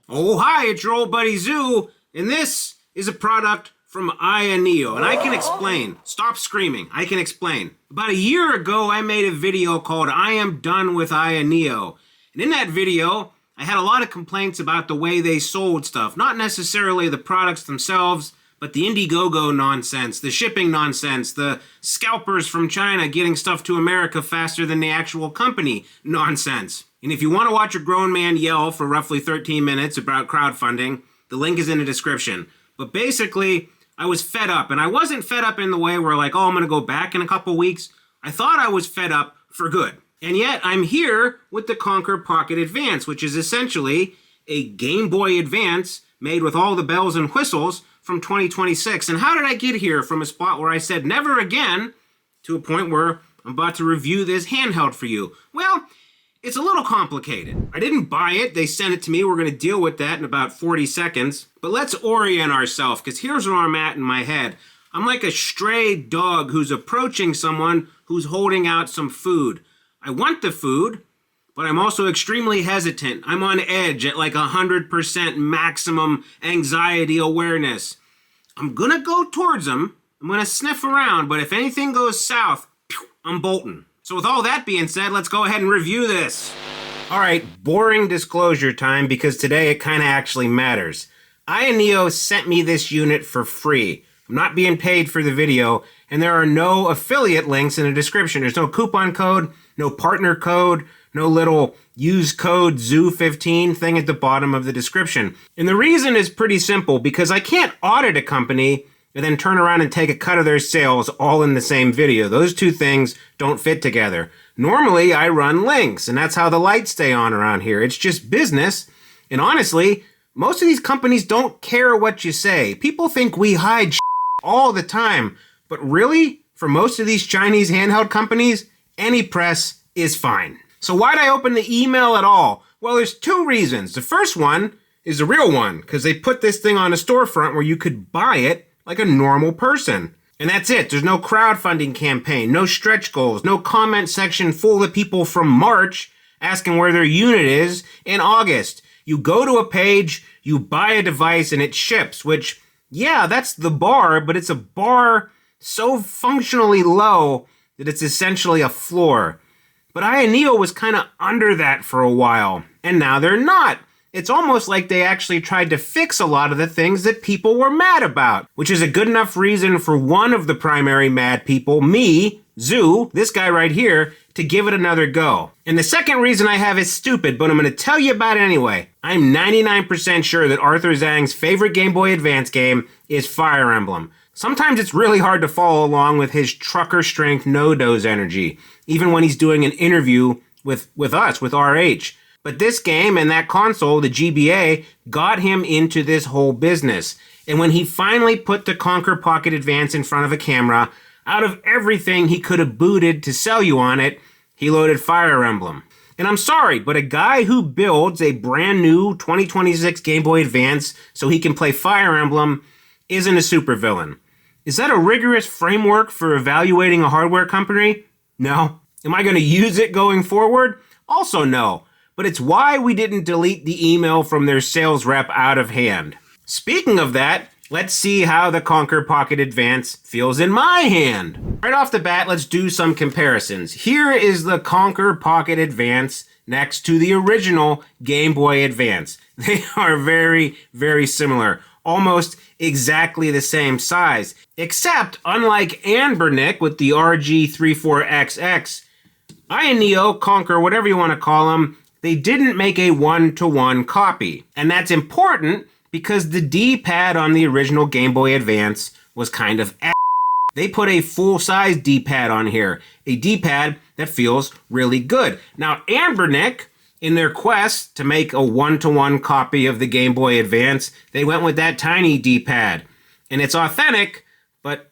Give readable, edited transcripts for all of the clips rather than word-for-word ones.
Oh, hi, it's your old buddy Zoo, and this is a product from AYANEO, and I can explain. Stop screaming, I can explain. About a year ago, I made a video called I Am Done with AYANEO, and in that video, I had a lot of complaints about the way they sold stuff. Not necessarily the products themselves, but the Indiegogo nonsense, the shipping nonsense, the scalpers from China getting stuff to America faster than the actual company nonsense. And if you want to watch a grown man yell for roughly 13 minutes about crowdfunding, the link is in the description. But basically, I was fed up, and I wasn't fed up in the way where like, oh, I'm going to go back in a couple weeks. I thought I was fed up for good. And yet I'm here with the KONKR Pocket Advance, which is essentially a Gameboy Advance made with all the bells and whistles from 2026. And how did I get here from a spot where I said never again to a point where I'm about to review this handheld for you? Well, it's a little complicated. I didn't buy it. They sent it to me. We're going to deal with that in about 40 seconds. But let's orient ourselves, because here's where I'm at in my head. I'm like a stray dog who's approaching someone who's holding out some food. I want the food, but I'm also extremely hesitant. I'm on edge at like 100% maximum anxiety awareness. I'm gonna go towards them. I'm gonna sniff around, but if anything goes south, I'm bolting. So with all that being said, let's go ahead and review this. All right, boring disclosure time, because today it kind of actually matters. AYANEO sent me this unit for free. I'm not being paid for the video, and there are no affiliate links in the description. There's no coupon code, no partner code, no little use code ZOO15 thing at the bottom of the description. And the reason is pretty simple, because I can't audit a company and then turn around and take a cut of their sales all in the same video. Those two things don't fit together. Normally, I run links, and that's how the lights stay on around here. It's just business. And honestly, most of these companies don't care what you say. People think we hide all the time. But really, for most of these Chinese handheld companies, any press is fine. So why'd I open the email at all? Well, there's two reasons. The first one is a real one, because they put this thing on a storefront where you could buy it like a normal person. And that's it. There's no crowdfunding campaign, no stretch goals, no comment section full of people from March asking where their unit is in August. You go to a page, you buy a device, and it ships, which, yeah, that's the bar, but it's a bar so functionally low that it's essentially a floor. But AYANEO was kind of under that for a while, and now they're not. It's almost like they actually tried to fix a lot of the things that people were mad about, which is a good enough reason for one of the primary mad people, me, Zoo, this guy right here, to give it another go. And the second reason I have is stupid, but I'm going to tell you about it anyway. I'm 99% sure that Arthur Zhang's favorite Game Boy Advance game is Fire Emblem. Sometimes it's really hard to follow along with his trucker strength no-dose energy, even when he's doing an interview with us, with RH. But this game and that console, the GBA, got him into this whole business. And when he finally put the KONKR Pocket Advance in front of a camera, out of everything he could have booted to sell you on it, he loaded Fire Emblem. And I'm sorry, but a guy who builds a brand new 2026 Game Boy Advance so he can play Fire Emblem isn't a supervillain. Is that a rigorous framework for evaluating a hardware company? No. Am I going to use it going forward? Also no. But it's why we didn't delete the email from their sales rep out of hand. Speaking of that, let's see how the KONKR Pocket Advance feels in my hand. Right off the bat, let's do some comparisons. Here is the KONKR Pocket Advance next to the original Game Boy Advance. They are very, very similar. Almost exactly the same size. Except, unlike Anbernic with the RG34XX, AYANEO, KONKR, whatever you want to call them, they didn't make a one-to-one copy. And that's important because the D-pad on the original Game Boy Advance was kind of ass. They put a full-size D-pad on here, a D-pad that feels really good. Now, Anbernic, in their quest to make a one-to-one copy of the Game Boy Advance, they went with that tiny D-pad. And it's authentic, but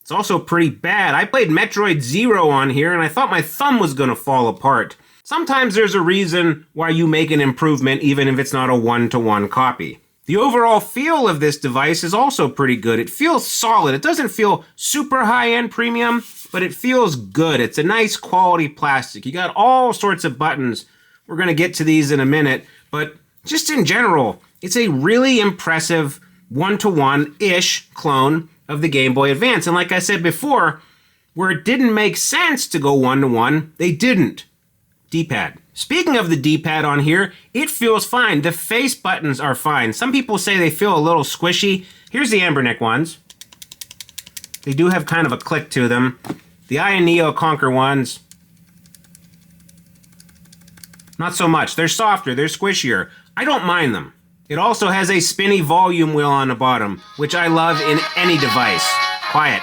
it's also pretty bad. I played Metroid Zero on here, and I thought my thumb was going to fall apart. Sometimes there's a reason why you make an improvement even if it's not a one-to-one copy. The overall feel of this device is also pretty good. It feels solid. It doesn't feel super high-end premium, but it feels good. It's a nice quality plastic. You got all sorts of buttons. We're going to get to these in a minute, but just in general, it's a really impressive one-to-one-ish clone of the Game Boy Advance. And like I said before, where it didn't make sense to go one-to-one, they didn't. D-pad. Speaking of the D-pad on here, it feels fine. The face buttons are fine. Some people say they feel a little squishy. Here's the Ambernick ones. They do have kind of a click to them. The AYANEO KONKR ones, not so much. They're softer, they're squishier. I don't mind them. It also has a spinny volume wheel on the bottom, which I love in any device. Quiet.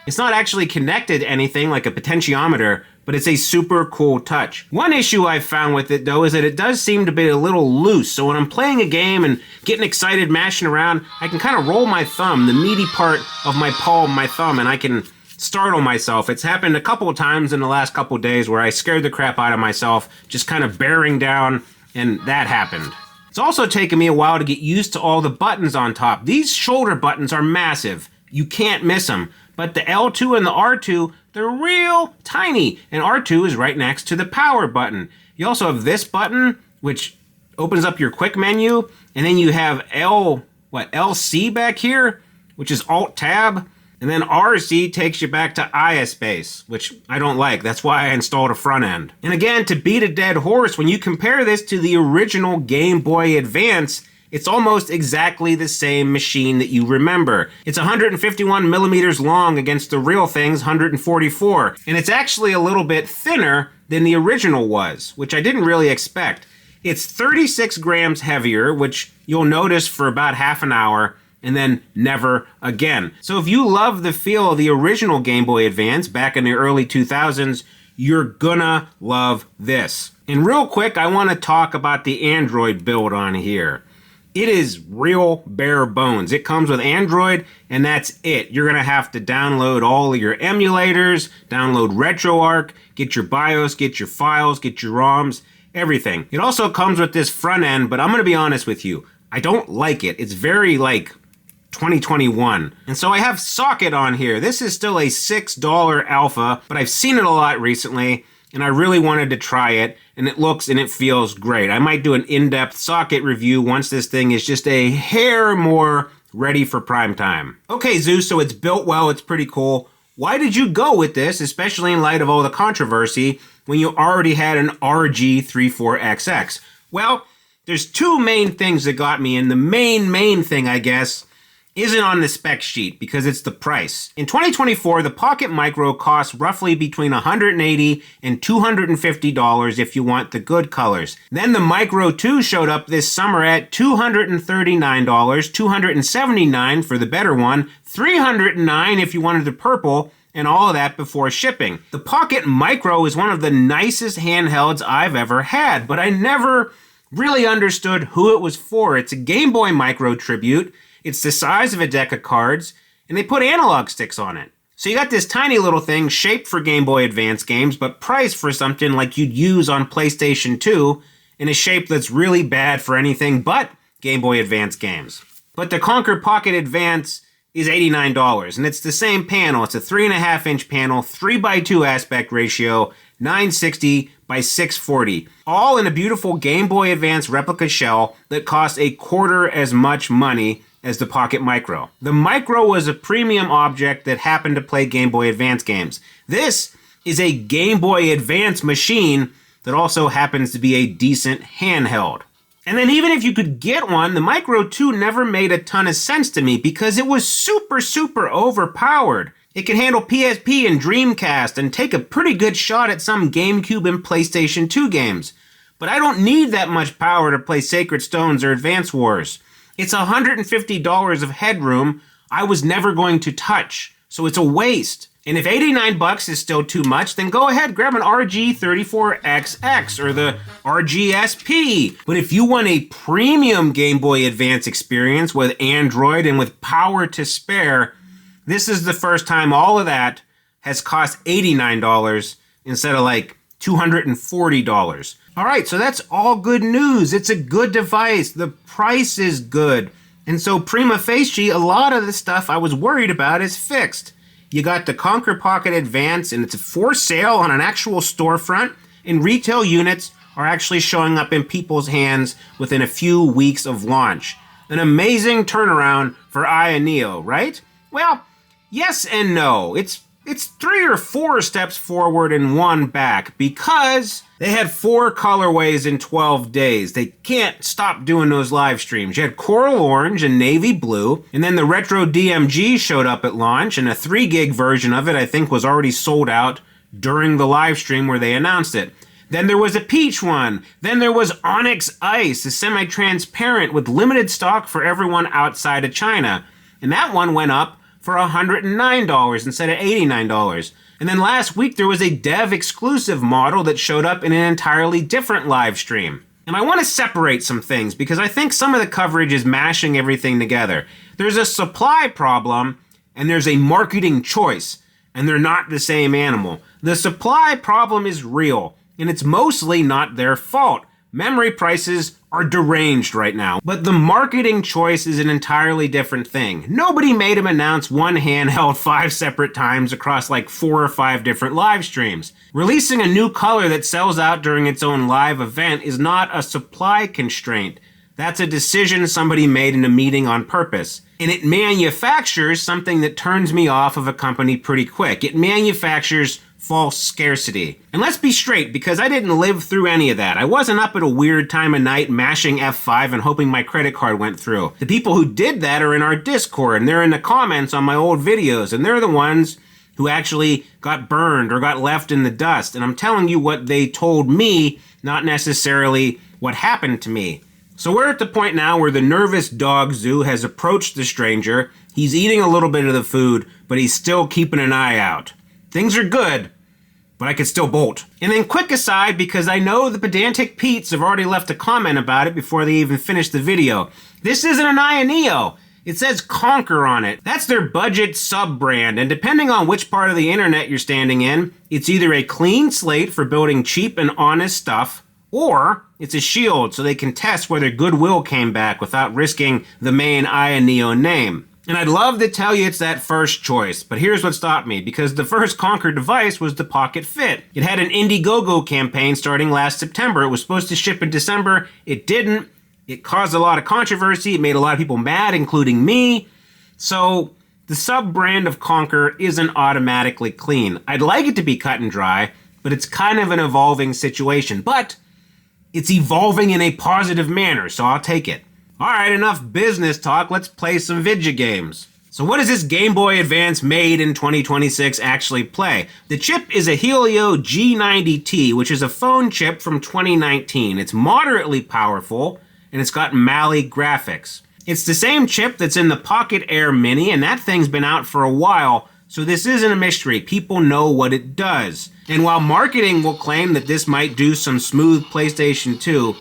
It's not actually connected to anything like a potentiometer, but it's a super cool touch. One issue I've found with it though is that it does seem to be a little loose, so when I'm playing a game and getting excited, mashing around, I can kind of roll my thumb, the meaty part of my palm, my thumb, and I can startle myself. It's happened a couple of times in the last couple of days where I scared the crap out of myself, just kind of bearing down, and that happened. It's also taken me a while to get used to all the buttons on top. These shoulder buttons are massive. You can't miss them. But the L2 and the R2, they're real tiny, and R2 is right next to the power button. You also have this button, which opens up your quick menu, and then you have LC back here, which is Alt-Tab, and then RC takes you back to ISpace, which I don't like. That's why I installed a front end. And again, to beat a dead horse, when you compare this to the original Game Boy Advance, it's almost exactly the same machine that you remember. It's 151 millimeters long against the real thing's 144, and it's actually a little bit thinner than the original was, which I didn't really expect. It's 36 grams heavier, which you'll notice for about half an hour, and then never again. So if you love the feel of the original Game Boy Advance back in the early 2000s, you're gonna love this. And real quick, I want to talk about the Android build on here. It is real bare bones. It comes with Android, and that's it. You're gonna have to download all of your emulators, download RetroArch, get your BIOS, get your files, get your ROMs, everything. It also comes with this front end, but I'm gonna be honest with you, I don't like it. It's very like 2021. And so I have Socket on here. This is still a $6 alpha, but I've seen it a lot recently, and I really wanted to try it, and it looks and it feels great. I might do an in-depth Socket review once this thing is just a hair more ready for prime time. Okay, Zeus, so it's built well, it's pretty cool. Why did you go with this, especially in light of all the controversy, when you already had an RG34XX? Well, there's two main things that got me, and the main thing, I guess, isn't on the spec sheet because it's the price. In 2024, the Pocket Micro costs roughly between $180 and $250 if you want the good colors. Then the Micro 2 showed up this summer at $239, $279 for the better one, $309 if you wanted the purple, and all of that before shipping. The Pocket Micro is one of the nicest handhelds I've ever had, but I never really understood who it was for. It's a Game Boy Micro tribute. It's the size of a deck of cards, and they put analog sticks on it. So you got this tiny little thing shaped for Game Boy Advance games, but priced for something like you'd use on PlayStation 2 in a shape that's really bad for anything but Game Boy Advance games. But the KONKR Pocket Advance is $89, and it's the same panel. It's a 3.5-inch panel, 3:2 aspect ratio, 960 by 640, all in a beautiful Game Boy Advance replica shell that costs a quarter as much money as the Pocket Micro. The Micro was a premium object that happened to play Game Boy Advance games. This is a Game Boy Advance machine that also happens to be a decent handheld. And then even if you could get one, the Micro 2 never made a ton of sense to me because it was super overpowered. It can handle PSP and Dreamcast and take a pretty good shot at some GameCube and PlayStation 2 games. But I don't need that much power to play Sacred Stones or Advance Wars. It's $150 of headroom I was never going to touch, so it's a waste. And if $89 is still too much, then go ahead, grab an RG34XX or the RGSP. But if you want a premium Game Boy Advance experience with Android and with power to spare, this is the first time all of that has cost $89 instead of like $240. All right, so that's all good news. It's a good device. The price is good. And so prima facie, a lot of the stuff I was worried about is fixed. You got the KONKR Pocket Advance, and it's for sale on an actual storefront in retail units are actually showing up in people's hands within a few weeks of launch. An amazing turnaround for AYANEO, right? Well, yes and no. It's 3 or 4 steps forward and 1 back because they had 4 colorways in 12 days. They can't stop doing those live streams. You had coral orange and navy blue, and then the retro DMG showed up at launch, and a 3 gig version of it I think was already sold out during the live stream where they announced it. Then there was a peach one. Then there was Onyx Ice, a semi-transparent with limited stock for everyone outside of China. And that one went up for $109 instead of $89. And then last week there was a dev exclusive model that showed up in an entirely different live stream. And I want to separate some things because I think some of the coverage is mashing everything together. There's a supply problem and there's a marketing choice, and they're not the same animal. The supply problem is real, and it's mostly not their fault. Memory prices are deranged right now, but the marketing choice is an entirely different thing. Nobody made them announce one handheld 5 separate times across like 4 or 5 different live streams. Releasing a new color that sells out during its own live event is not a supply constraint. That's a decision somebody made in a meeting on purpose. And it manufactures something that turns me off of a company pretty quick. It manufactures false scarcity. And let's be straight, because I didn't live through any of that. I wasn't up at a weird time of night mashing F5 and hoping my credit card went through. The people who did that are in our Discord, and they're in the comments on my old videos, and they're the ones who actually got burned or got left in the dust. And I'm telling you what they told me, not necessarily what happened to me. So we're at the point now where the nervous dog Zoo has approached the stranger. He's eating a little bit of the food, but he's still keeping an eye out. Things are good, but I could still bolt. And then quick aside, because I know the pedantic Pete's have already left a comment about it before they even finished the video. This isn't an AYANEO. It says KONKR on it. That's their budget sub-brand, and depending on which part of the internet you're standing in, it's either a clean slate for building cheap and honest stuff, or it's a shield so they can test whether goodwill came back without risking the main AYANEO name. And I'd love to tell you it's that first choice, but here's what stopped me, because the first KONKR device was the Pocket Fit. It had an Indiegogo campaign starting last September. It was supposed to ship in December. It didn't. It caused a lot of controversy. It made a lot of people mad, including me. So the sub-brand of KONKR isn't automatically clean. I'd like it to be cut and dry, but it's kind of an evolving situation. But it's evolving in a positive manner, so I'll take it. Alright, enough business talk, let's play some video games. So what does this Game Boy Advance made in 2026 actually play? The chip is a Helio G90T, which is a phone chip from 2019. It's moderately powerful, and it's got Mali graphics. It's the same chip that's in the Pocket Air Mini, and that thing's been out for a while, so this isn't a mystery. People know what it does. And while marketing will claim that this might do some smooth PlayStation 2,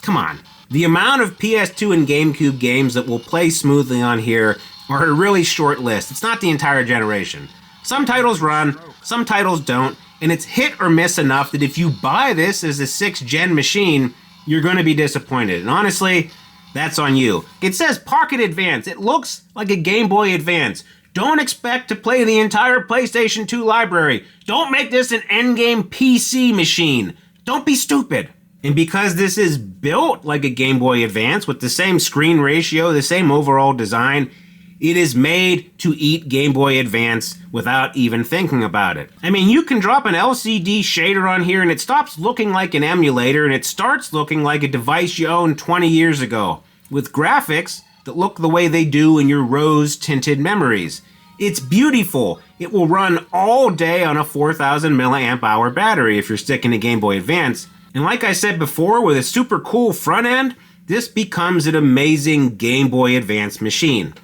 come on. The amount of PS2 and GameCube games that will play smoothly on here are a really short list. It's not the entire generation. Some titles run, some titles don't, and it's hit or miss enough that if you buy this as a 6th gen machine, you're going to be disappointed. And honestly, that's on you. It says Pocket Advance. It looks like a Game Boy Advance. Don't expect to play the entire PlayStation 2 library. Don't make this an endgame PC machine. Don't be stupid. And because this is built like a Game Boy Advance with the same screen ratio, the same overall design, it is made to eat Game Boy Advance without even thinking about it. I mean, you can drop an LCD shader on here and it stops looking like an emulator and it starts looking like a device you owned 20 years ago, with graphics that look the way they do in your rose-tinted memories. It's beautiful. It will run all day on a 4,000 milliamp hour battery if you're sticking to Game Boy Advance. And like I said before, with a super cool front end, this becomes an amazing Game Boy Advance machine.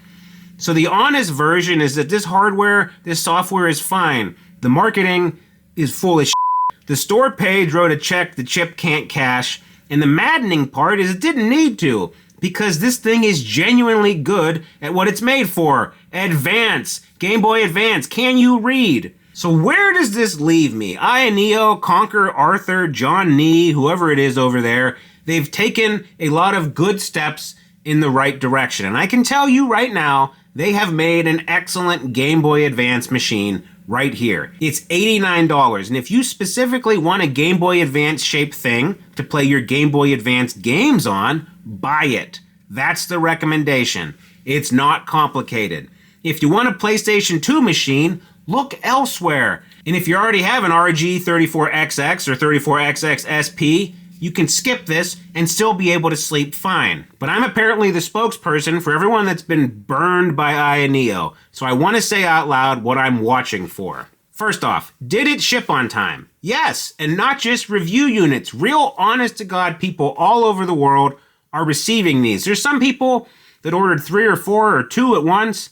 So the honest version is that this hardware, this software is fine. The marketing is full of shit. The store page wrote a check the chip can't cash. And the maddening part is it didn't need to, because this thing is genuinely good at what it's made for. Advance. Game Boy Advance. Can you read? So where does this leave me? AYANEO, KONKR, Arthur, John Nee, whoever it is over there, they've taken a lot of good steps in the right direction. And I can tell you right now, they have made an excellent Game Boy Advance machine right here. It's $89, and if you specifically want a Game Boy Advance shaped thing to play your Game Boy Advance games on, buy it. That's the recommendation. It's not complicated. If you want a PlayStation 2 machine, look elsewhere. And if you already have an RG34XX or 34XX SP, you can skip this and still be able to sleep fine. But I'm apparently the spokesperson for everyone that's been burned by AYANEO, so I want to say out loud what I'm watching for. First off, did it ship on time? Yes, and not just review units. Real honest-to-God people all over the world are receiving these. There's some people that ordered 3 or 4 or 2 at once,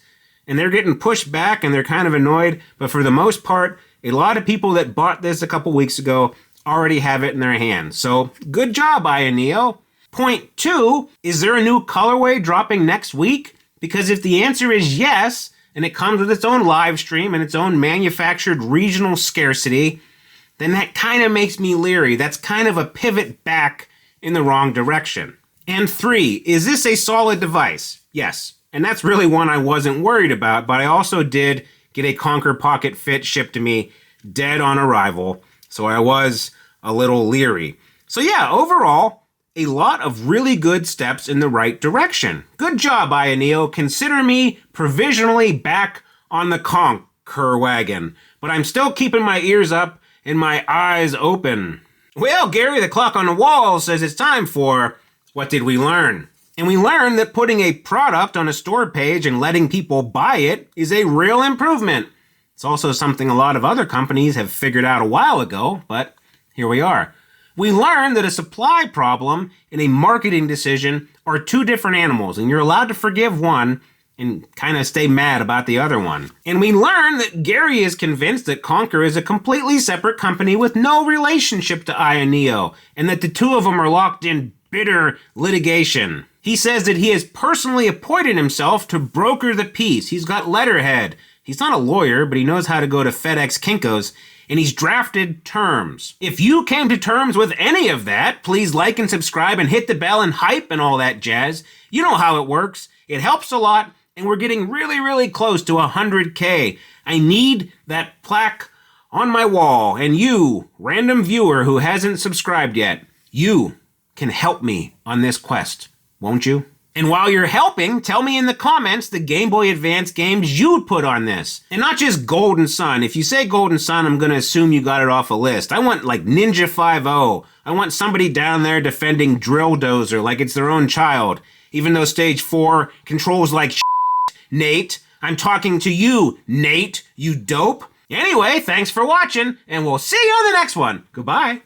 and they're getting pushed back and they're kind of annoyed, but for the most part, a lot of people that bought this a couple weeks ago already have it in their hands. So, good job, AYANEO. Point 2, is there a new colorway dropping next week? Because if the answer is yes, and it comes with its own live stream and its own manufactured regional scarcity, then that kind of makes me leery. That's kind of a pivot back in the wrong direction. And 3, is this a solid device? Yes. And that's really one I wasn't worried about, but I also did get a KONKR Pocket Fit shipped to me dead on arrival, so I was a little leery. So yeah, overall, a lot of really good steps in the right direction. Good job, AYANEO. Consider me provisionally back on the KONKR wagon, but I'm still keeping my ears up and my eyes open. Well, Gary, the clock on the wall says it's time for What Did We Learn? And we learned that putting a product on a store page and letting people buy it is a real improvement. It's also something a lot of other companies have figured out a while ago, but here we are. We learned that a supply problem and a marketing decision are two different animals, and you're allowed to forgive one and kind of stay mad about the other one. And we learned that Gary is convinced that KONKR is a completely separate company with no relationship to AYANEO, and that the two of them are locked in bitter litigation. He says that he has personally appointed himself to broker the peace. He's got letterhead. He's not a lawyer, but he knows how to go to FedEx Kinko's, and he's drafted terms. If you came to terms with any of that, please like and subscribe and hit the bell and hype and all that jazz. You know how it works. It helps a lot, and we're getting really, really close to 100K. I need that plaque on my wall, and you, random viewer who hasn't subscribed yet, you can help me on this quest. Won't you? And while you're helping, tell me in the comments the Game Boy Advance games you'd put on this. And not just Golden Sun. If you say Golden Sun, I'm going to assume you got it off a list. I want like Ninja 5.0. I want somebody down there defending Drill Dozer like it's their own child. Even though Stage 4 controls like shit, Nate. I'm talking to you, Nate, you dope. Anyway, thanks for watching, and we'll see you on the next one. Goodbye.